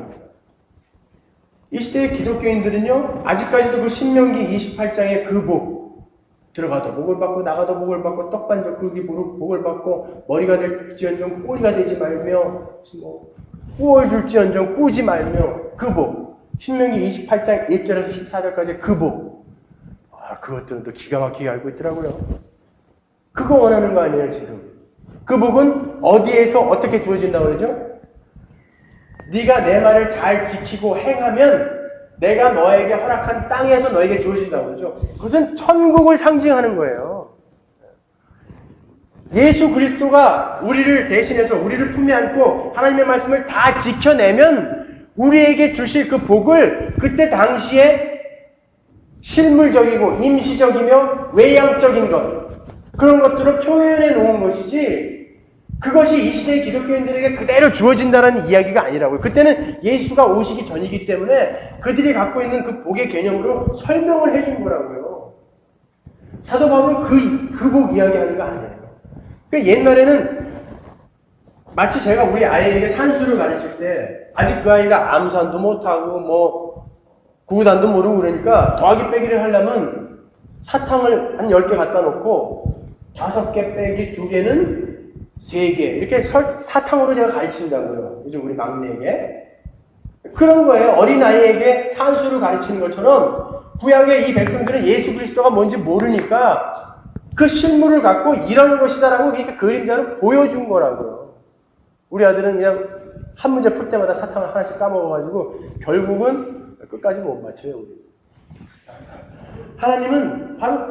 이 시대의 기독교인들은요, 아직까지도 그 신명기 28장의 그 복, 들어가도 복을 받고 나가도 복을 받고 떡반적 그릇이 복을 받고 머리가 될지언정 꼬리가 되지 말며 꾸어 줄지언정 꾸지 말며 그 복, 신명기 28장 1절에서 14절까지 그 복, 그것들은 또 기가 막히게 알고 있더라고요. 그거 원하는 거 아니에요 지금. 그 복은 어디에서 어떻게 주어진다고 그러죠? 네가 내 말을 잘 지키고 행하면 내가 너에게 허락한 땅에서 너에게 주어진다고 그러죠. 그것은 천국을 상징하는 거예요. 예수 그리스도가 우리를 대신해서 우리를 품에 안고 하나님의 말씀을 다 지켜내면 우리에게 주실 그 복을 그때 당시에 실물적이고 임시적이며 외향적인 것, 그런 것들을 표현해 놓은 것이지 그것이 이 시대의 기독교인들에게 그대로 주어진다는 이야기가 아니라고요. 그때는 예수가 오시기 전이기 때문에 그들이 갖고 있는 그 복의 개념으로 설명을 해준 거라고요. 사도 바울은 그 복 이야기하는 거 아니에요. 그러니까 옛날에는 마치 제가 우리 아이에게 산수를 가르칠 때 아직 그 아이가 암산도 못하고 구구단도 모르고 그러니까 더하기 빼기를 하려면 사탕을 한 10개 갖다 놓고 5개 빼기 2개는 3개 이렇게 사탕으로 제가 가르친다고요. 요즘 우리 막내에게. 그런 거예요. 어린아이에게 산수를 가르치는 것처럼 구약의 이 백성들은 예수 그리스도가 뭔지 모르니까 그 실물을 갖고 이런 것이다라고 그러니까 그림자로 보여준 거라고요. 우리 아들은 그냥 한 문제 풀 때마다 사탕을 하나씩 까먹어가지고 결국은 끝까지 못 맞춰요. 우리. 하나님은 바로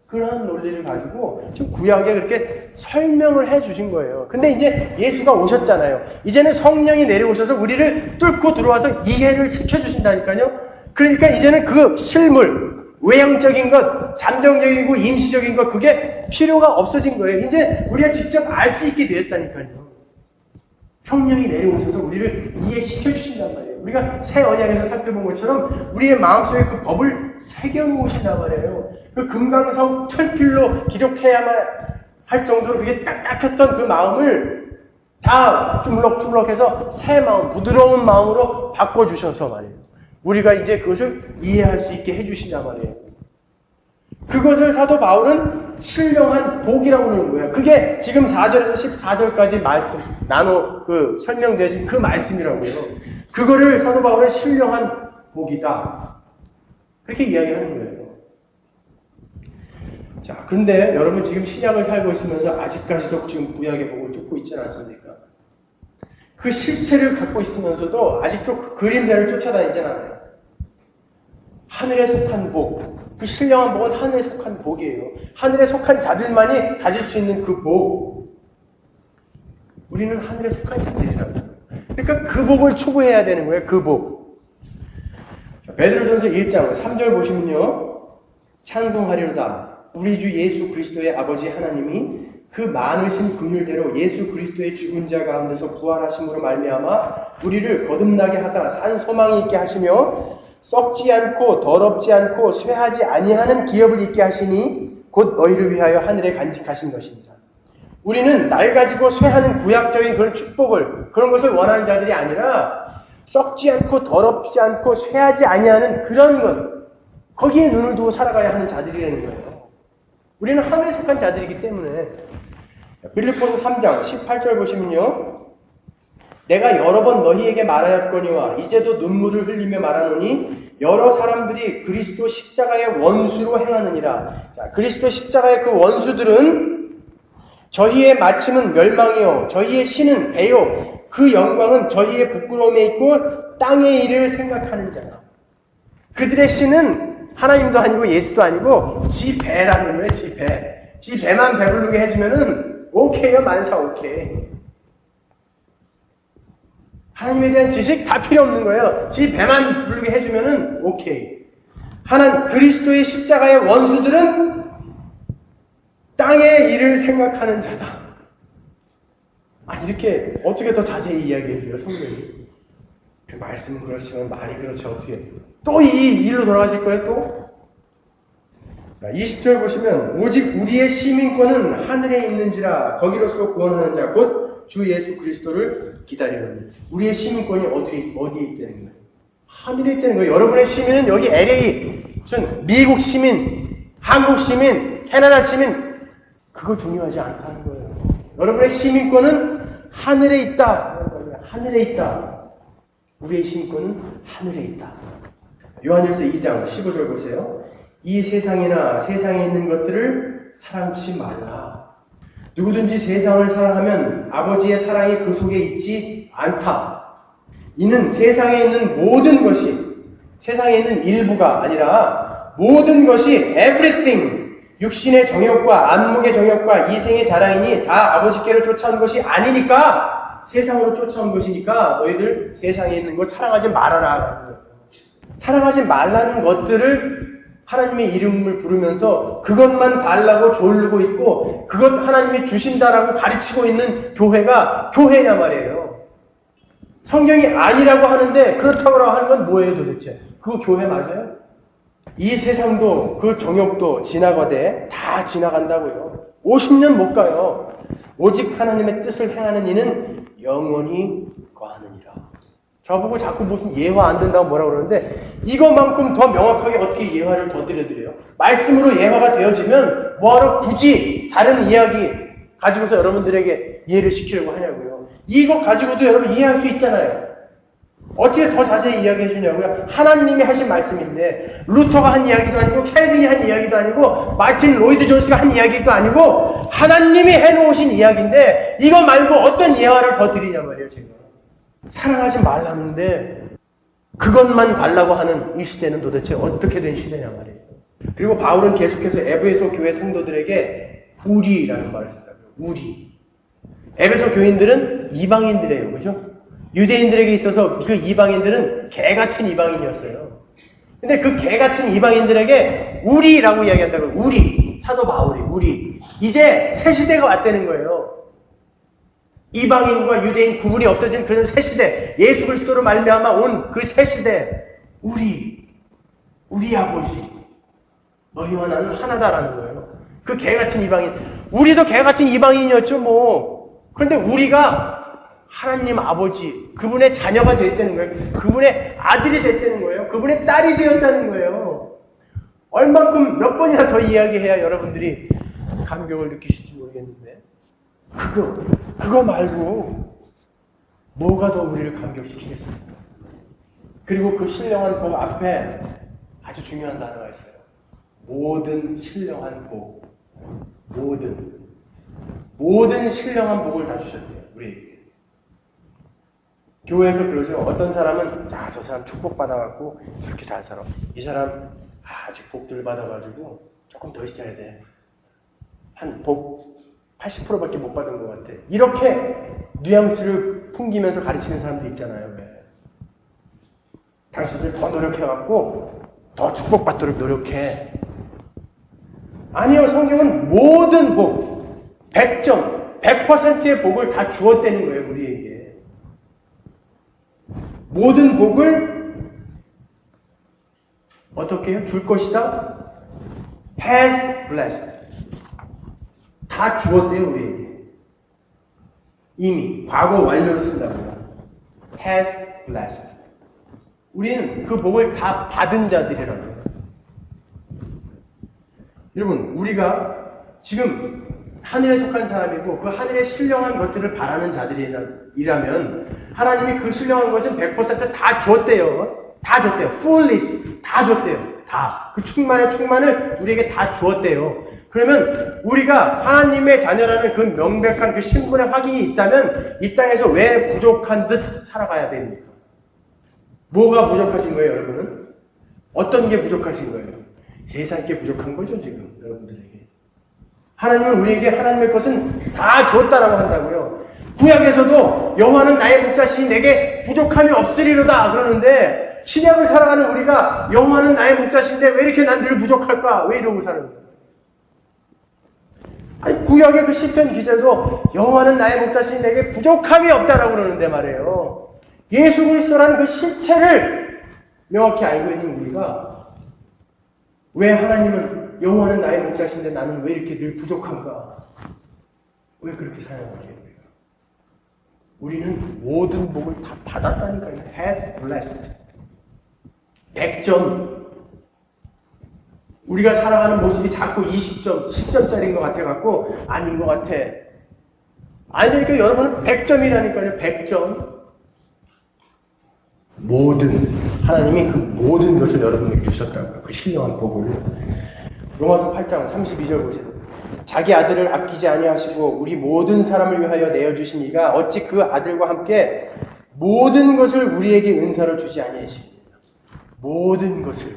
그러한 논리를 가지고 지금 구약에 그렇게 설명을 해 주신 거예요. 근데 이제 예수가 오셨잖아요. 이제는 성령이 내려오셔서 우리를 뚫고 들어와서 이해를 시켜주신다니까요. 그러니까 이제는 그 실물, 외형적인 것, 잠정적이고 임시적인 것, 그게 필요가 없어진 거예요. 이제 우리가 직접 알 수 있게 되었다니까요. 성령이 내려오셔서 우리를 이해시켜 주신단 말이에요. 우리가 새 언약에서 살펴본 것처럼 우리의 마음속에 그 법을 새겨놓으신단 말이에요. 그 금강석 철필로 기록해야만 할 정도로 그게 딱딱했던 그 마음을 다 주물럭주물럭해서 새 마음, 부드러운 마음으로 바꿔주셔서 말이에요. 우리가 이제 그것을 이해할 수 있게 해주신단 말이에요. 그것을 사도 바울은 신령한 복이라고 그러는 거예요. 그게 지금 4절에서 14절까지 말씀, 설명되어진 그 말씀이라고요. 그거를 사도 바울은 신령한 복이다. 그렇게 이야기하는 거예요. 자, 그런데 여러분 지금 신약을 살고 있으면서 아직까지도 지금 구약의 복을 쫓고 있지 않습니까? 그 실체를 갖고 있으면서도 아직도 그 그림자를 쫓아다니진 않아요. 하늘에 속한 복, 그 신령한 복은 하늘에 속한 복이에요. 하늘에 속한 자들만이 가질 수 있는 그 복. 우리는 하늘에 속한 자들이라고. 그러니까 그 복을 추구해야 되는 거예요. 그 복. 베드로전서 1장 3절 보시면요. 찬송하리로다. 우리 주 예수 그리스도의 아버지 하나님이 그 많으신 긍휼대로 예수 그리스도의 죽은 자 가운데서 부활하심으로 말미암아 우리를 거듭나게 하사 산 소망이 있게 하시며 썩지 않고 더럽지 않고 쇠하지 아니하는 기업을 있게 하시니 곧 너희를 위하여 하늘에 간직하신 것입니다. 우리는 낡아지고 쇠하는 구약적인 그런 축복을, 그런 것을 원하는 자들이 아니라 썩지 않고 더럽지 않고 쇠하지 아니하는 그런 것, 거기에 눈을 두고 살아가야 하는 자들이라는 거예요. 우리는 하늘에 속한 자들이기 때문에. 빌립보서 3장 18절 보시면요. 내가 여러 번 너희에게 말하였거니와 이제도 눈물을 흘리며 말하노니 여러 사람들이 그리스도 십자가의 원수로 행하느니라. 자, 그리스도 십자가의 그 원수들은 저희의 마침은 멸망이요 저희의 신은 배요 그 영광은 저희의 부끄러움에 있고 땅의 일을 생각하는 자라. 그들의 신은 하나님도 아니고 예수도 아니고 지 배라는 거예요. 지 배. 지 배만 배부르게 해주면은 오케이요. 만사 오케이. 하나님에 대한 지식 다 필요 없는 거예요. 지 배만 부르게 해주면은 오케이. 그리스도의 십자가의 원수들은 땅의 일을 생각하는 자다. 이렇게 어떻게 더 자세히 이야기해줘요, 성경이. 그 말씀은 그렇지만 말이 그렇죠. 어떻게 또 이 일로 돌아가실 거예요, 또? 20절 보시면 오직 우리의 시민권은 하늘에 있는지라 거기로서 구원하는 자 곧 주 예수 그리스도를 기다리노니. 우리의 시민권이 어디에 있다는 거예요? 하늘에 있다는 거예요. 여러분의 시민은 여기 LA, 무슨 미국 시민, 한국 시민, 캐나다 시민, 그거 중요하지 않다는 거예요. 여러분의 시민권은 하늘에 있다. 하늘에 있다. 우리의 시민권은 하늘에 있다. 요한일서 2장 15절 보세요. 이 세상이나 세상에 있는 것들을 사랑치 말라. 누구든지 세상을 사랑하면 아버지의 사랑이 그 속에 있지 않다. 이는 세상에 있는 모든 것이, 세상에 있는 일부가 아니라 모든 것이 everything, 육신의 정욕과 안목의 정욕과 이생의 자랑이니 다 아버지께를 쫓아온 것이 아니니까, 세상으로 쫓아온 것이니까 너희들 세상에 있는 것 사랑하지 말아라. 사랑하지 말라는 것들을 하나님의 이름을 부르면서 그것만 달라고 조르고 있고 그것 하나님이 주신다라고 가르치고 있는 교회가 교회냐 말이에요. 성경이 아니라고 하는데 그렇다고 하는 건 뭐예요 도대체? 그거 교회 맞아요? 이 세상도 그 정욕도 지나가되 다 지나간다고요. 50년 못 가요. 오직 하나님의 뜻을 행하는 이는 영원히 거하느니라. 저보고 자꾸 무슨 예화 안 된다고 뭐라고 그러는데 이것만큼 더 명확하게 어떻게 예화를 더 드려드려요? 말씀으로 예화가 되어지면 뭐하러 굳이 다른 이야기 가지고서 여러분들에게 이해를 시키려고 하냐고요. 이거 가지고도 여러분 이해할 수 있잖아요. 어떻게 더 자세히 이야기해 주냐고요? 하나님이 하신 말씀인데 루터가 한 이야기도 아니고 켈빈이 한 이야기도 아니고 마틴 로이드 존스가 한 이야기도 아니고 하나님이 해놓으신 이야기인데 이거 말고 어떤 예화를 더 드리냐 말이에요. 제가 사랑하지 말라는데 그것만 달라고 하는 이 시대는 도대체 어떻게 된 시대냐 말이에요. 그리고 바울은 계속해서 에베소 교회 성도들에게 우리라는 말을 쓴다고요. 우리. 에베소 교인들은 이방인들이에요. 그죠? 유대인들에게 있어서 그 이방인들은 개 같은 이방인이었어요. 근데 그 개 같은 이방인들에게 우리라고 이야기한다고요. 우리. 사도 바울이 우리. 이제 새 시대가 왔다는 거예요. 이방인과 유대인 구분이 없어진 그런 새 시대. 예수 그리스도로 말미암아 온 그 새 시대. 우리 아버지. 너희와 나는 하나다라는 거예요. 그 개 같은 이방인. 우리도 개 같은 이방인이었죠, 뭐. 그런데 우리가 하나님 아버지, 그분의 자녀가 됐다는 거예요. 그분의 아들이 됐다는 거예요. 그분의 딸이 되었다는 거예요. 얼만큼 몇 번이나 더 이야기해야 여러분들이 감격을 느끼실지 모르겠는데. 그거 말고 뭐가 더 우리를 감격시키겠습니까? 그리고 그 신령한 복 앞에 아주 중요한 단어가 있어요. 모든 신령한 복. 모든 신령한 복을 다 주셨대요. 우리에게. 교회에서 그러죠. 어떤 사람은 저 사람 축복받아갖고 저렇게 잘 살아. 이 사람 아직 복들 받아가지고 조금 더 있어야 돼. 한 복 80%밖에 못 받은 것 같아. 이렇게 뉘앙스를 풍기면서 가르치는 사람도 있잖아요. 왜? 당신들 더 노력해갖고 더 축복받도록 노력해. 아니요. 성경은 모든 복, 100점, 100%의 복을 다 주었다는 거예요. 우리에게. 모든 복을 어떻게 해요? 줄 것이다? has blessed. 다 주었대요, 우리에게. 이미 과거 완료로 쓴다고요. has blessed. 우리는 그 복을 다 받은 자들이라고요. 여러분, 우리가 지금 하늘에 속한 사람이고 그 하늘의 신령한 것들을 바라는 자들이라면 하나님이 그 신령한 것은 100% 다 줬대요. 다 줬대요. fullness. 다 줬대요. 다. 그 충만을 우리에게 다 주었대요. 그러면 우리가 하나님의 자녀라는 그 명백한 그 신분의 확인이 있다면 이 땅에서 왜 부족한 듯 살아가야 됩니까? 뭐가 부족하신 거예요, 여러분은? 어떤 게 부족하신 거예요? 세상 게 부족한 거죠, 지금 여러분들에게. 하나님은 우리에게 하나님의 것은 다 줬다라고 한다고요. 구약에서도 여호와는 나의 목자시니 내게 부족함이 없으리로다 그러는데 신약을 살아가는 우리가 여호와는 나의 목자신데 왜 이렇게 난 늘 부족할까? 왜 이러고 사는 거예요? 아니, 구약의 그 시편 기자도 여호와는 나의 목자시니 내게 부족함이 없다라고 그러는데 말이에요. 예수 그리스도라는 그 실체를 명확히 알고 있는 우리가 왜 하나님은 여호와는 나의 목자신데 나는 왜 이렇게 늘 부족한가? 왜 그렇게 사용하게? 우리는 모든 복을 다 받았다니까요. has blessed. 100점. 우리가 살아가는 모습이 자꾸 20점, 10점짜리인 것 같아갖고 아닌 것 같아. 아니니까 여러분은 100점이라니까요. 100점. 하나님이 그 모든 것을 여러분에게 주셨다고요. 그 신령한 복을. 로마서 8장 32절 보세요. 자기 아들을 아끼지 아니하시고 우리 모든 사람을 위하여 내어주신 이가 어찌 그 아들과 함께 모든 것을 우리에게 은사로 주지 아니하시겠느냐. 모든 것을.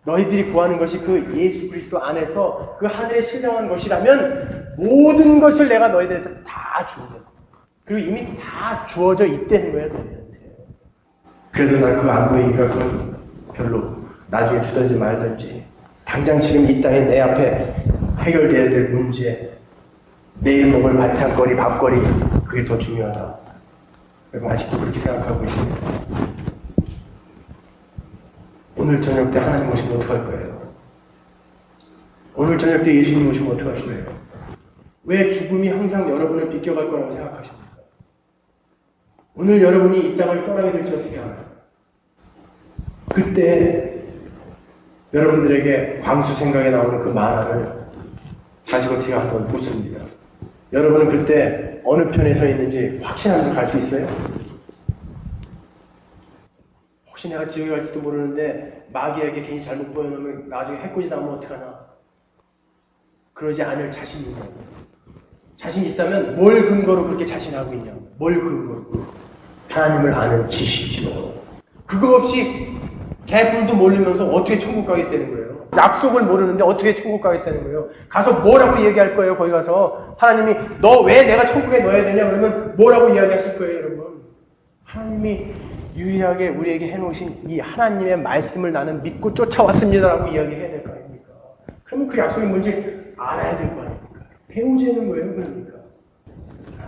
너희들이 구하는 것이 그 예수 그리스도 안에서 그 하늘의 신령한 것이라면 모든 것을 내가 너희들한테 다 준다. 그리고 이미 다 주어져 있다는 거예요. 너희한테. 그래도 난 그거 안 보이니까 그건 별로 나중에 주든지 말든지 당장 지금 이 땅에 내 앞에 해결되어야 될 문제, 내일 먹을 반찬거리, 밥거리, 그게 더 중요하다. 여러분 아직도 그렇게 생각하고 계십니까? 오늘 저녁 때 하나님 오시면 어떡할 거예요? 오늘 저녁 때 예수님 오시면 어떡할 거예요? 왜 죽음이 항상 여러분을 비껴갈 거라고 생각하십니까? 오늘 여러분이 이 땅을 떠나게 될지 어떻게 알아요? 그때 여러분들에게 광수 생각에 나오는 그 만화를 가지고 제가 한번 묻습니다. 여러분은 그때 어느 편에 서 있는지 확신하면서 갈 수 있어요? 혹시 내가 지옥에 갈지도 모르는데 마귀에게 괜히 잘못 보여놓으면 나중에 해코지 당하면 어떡하나. 그러지 않을 자신이 있냐고. 자신이 있다면 뭘 근거로 그렇게 자신하고 있냐고. 뭘 근거로. 하나님을 아는 지식이죠. 그거 없이 개뿔도 모르면서 어떻게 천국 가겠다는 거예요. 약속을 모르는데 어떻게 천국 가겠다는 거예요. 가서 뭐라고 얘기할 거예요. 거기 가서 하나님이 너 왜 내가 천국에 넣어야 되냐 그러면 뭐라고 이야기하실 거예요. 여러분. 하나님이 유일하게 우리에게 해놓으신 이 하나님의 말씀을 나는 믿고 쫓아왔습니다라고 이야기해야 될 거 아닙니까. 그러면 그 약속이 뭔지 알아야 될 거 아닙니까. 배우자는 거예요. 그러니까.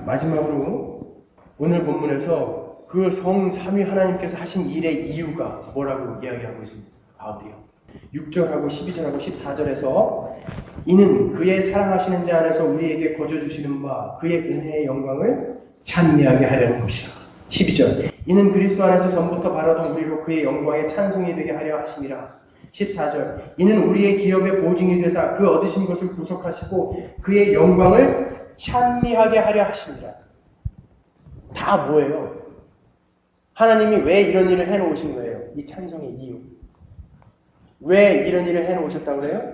마지막으로 오늘 본문에서 그 성삼위 하나님께서 하신 일의 이유가 뭐라고 이야기하고 있습니다. 바울이요. 6절하고 12절하고 14절에서 이는 그의 사랑하시는 자 안에서 우리에게 거저주시는 바 그의 은혜의 영광을 찬미하게 하려는 것이라. 12절 이는 그리스도 안에서 전부터 바라던 우리로 그의 영광의 찬송이 되게 하려 하심이라. 14절 이는 우리의 기업의 보증이 되사 그 얻으신 것을 구속하시고 그의 영광을 찬미하게 하려 하심이라. 다 뭐예요? 하나님이 왜 이런 일을 해놓으신 거예요? 이 찬송의 이유. 왜 이런 일을 해놓으셨다고 그래요?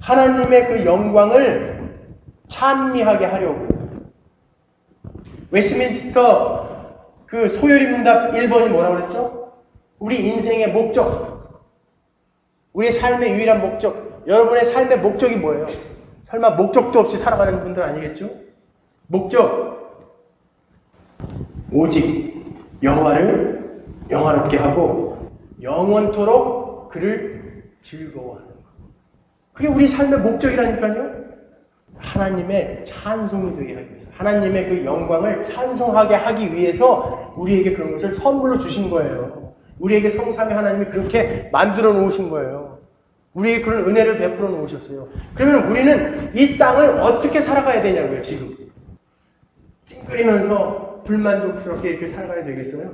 하나님의 그 영광을 찬미하게 하려고. 웨스민스터 그 소요리 문답 1번이 뭐라고 그랬죠? 우리 인생의 목적. 우리의 삶의 유일한 목적. 여러분의 삶의 목적이 뭐예요? 설마 목적도 없이 살아가는 분들 아니겠죠? 목적. 오직 여호와를 영화롭게 하고 영원토록 그를 즐거워하는 것. 그게 우리 삶의 목적이라니까요. 하나님의 찬송이 되게 하기 위해서, 하나님의 그 영광을 찬송하게 하기 위해서 우리에게 그런 것을 선물로 주신 거예요. 우리에게 성삼위 하나님이 그렇게 만들어 놓으신 거예요. 우리에게 그런 은혜를 베풀어 놓으셨어요. 그러면 우리는 이 땅을 어떻게 살아가야 되냐고요, 지금. 찡그리면서 불만족스럽게 이렇게 살아가야 되겠어요?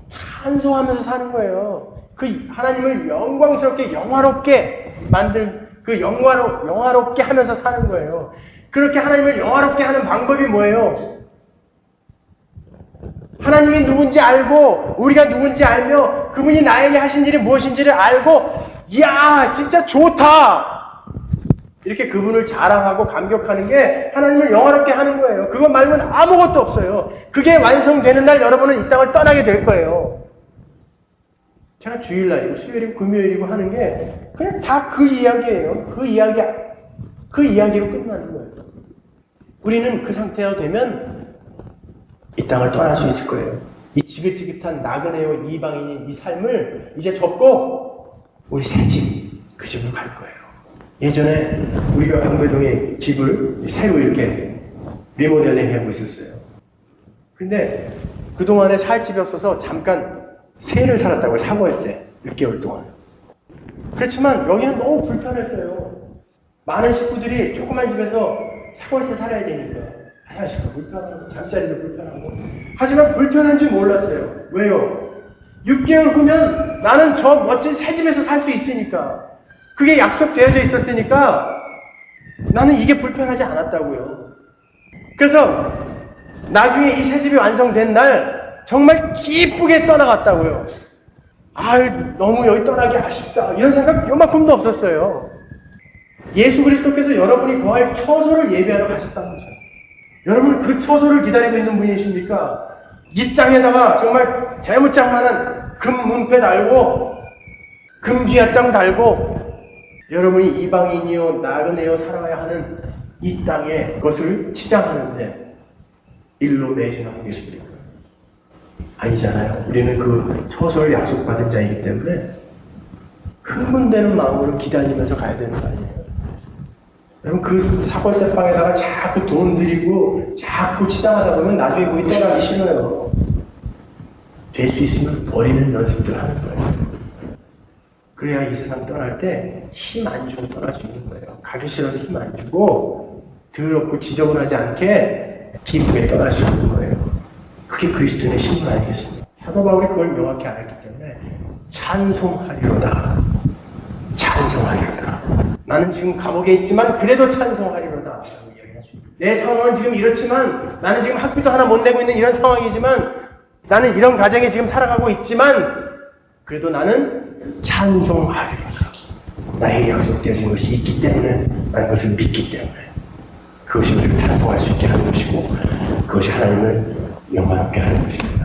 찬송하면서 사는 거예요. 그 하나님을 영광스럽게 영화롭게 만들 그 영화롭게 하면서 사는 거예요. 그렇게 하나님을 영화롭게 하는 방법이 뭐예요? 하나님이 누군지 알고 우리가 누군지 알며 그분이 나에게 하신 일이 무엇인지를 알고 이야 진짜 좋다 이렇게 그분을 자랑하고 감격하는 게 하나님을 영화롭게 하는 거예요. 그것 말고는 아무것도 없어요. 그게 완성되는 날 여러분은 이 땅을 떠나게 될 거예요. 제가 주일날이고 수요일이고 금요일이고 하는 게 그냥 다 그 이야기예요. 그 이야기로 끝나는 거예요. 우리는 그 상태가 되면 이 땅을 떠날 수 있을 거예요. 이 지긋지긋한 나그네요 이방인인 이 삶을 이제 접고 우리 새 집, 그 집으로 갈 거예요. 예전에 우리가 강배동에 집을 새로 이렇게 리모델링 하고 있었어요. 근데 그동안에 살 집이 없어서 잠깐 새를 살았다고요. 사골새 6개월 동안. 그렇지만 여기는 너무 불편했어요. 많은 식구들이 조그만 집에서 사골새 살아야 되니까 화장실도 불편하고 잠자리도 불편하고. 하지만 불편한 줄 몰랐어요. 왜요? 6개월 후면 나는 저 멋진 새 집에서 살 수 있으니까. 그게 약속되어져 있었으니까 나는 이게 불편하지 않았다고요. 그래서 나중에 이 새 집이 완성된 날 정말 기쁘게 떠나갔다고요. 너무 여기 떠나기 아쉽다. 이런 생각 요만큼도 없었어요. 예수 그리스도께서 여러분이 거할 처소를 예배하러 가셨다는 거죠. 여러분 그 처소를 기다리고 있는 분이십니까? 이 땅에다가 정말 재무장만한 금 문패 달고 금 기아장 달고 여러분이 이방인이요 나그네요 살아가야 하는 이 땅의 것을 치장하는데 일로 매진하고 계십니까? 아니잖아요. 우리는 그 처소를 약속받은 자이기 때문에 흥분되는 마음으로 기다리면서 가야 되는 거 아니에요. 여러분 그 사골새빵에다가 자꾸 돈 들이고 자꾸 치장하다 보면 나중에 거기 떠나기 싫어요. 될 수 있으면 버리는 연습들 하는 거예요. 그래야 이 세상 떠날 때 힘 안 주고 떠날 수 있는 거예요. 가기 싫어서 힘 안 주고 더럽고 지저분하지 않게 기쁘게 떠날 수 있는 거예요. 그게 그리스도인의 신분 아니겠습니까? 사도 바울이 그걸 명확히 알았기 때문에 찬송하리로다. 찬송하리로다. 나는 지금 감옥에 있지만 그래도 찬송하리로다. 라고 이야기할 수 있습니다. 내 상황은 지금 이렇지만 나는 지금 학비도 하나 못 내고 있는 이런 상황이지만 나는 이런 가정에 지금 살아가고 있지만 그래도 나는 찬송하리로다. 나에게 약속되어진 것이 있기 때문에 나는 그것을 믿기 때문에 그것이 우리를 찬송할 수 있게 하는 것이고 그것이 하나님을 영광롭게 하는 것입니다.